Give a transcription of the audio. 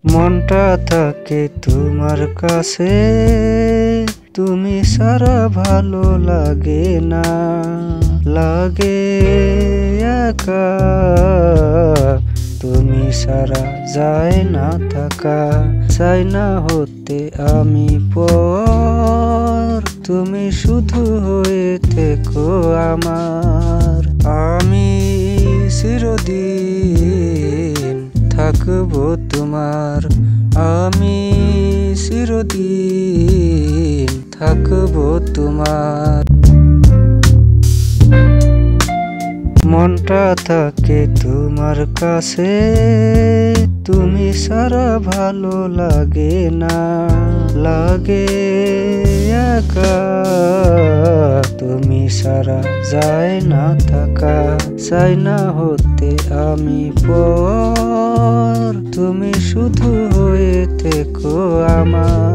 মনটা থাকে তোমার কাছে, তুমি সারা ভালো লাগে না, লাগে একা, তুমি সারা যায় না থাকা। চাই না হতে আমি পর, তুমি শুধু হয়ে থেকো আমার। আমি চিরদিন থাকবো তোমার, আমি চিরদিন থাকবো তোমার। মনটা থাকে তোমার কাছে, তুমি সারা ভালো লাগে না, লাগে একা, তুমি সারা যায় না থাকা। চাই না হতে আমি পর, তুমি শুধু হয়ে থেকো আমার।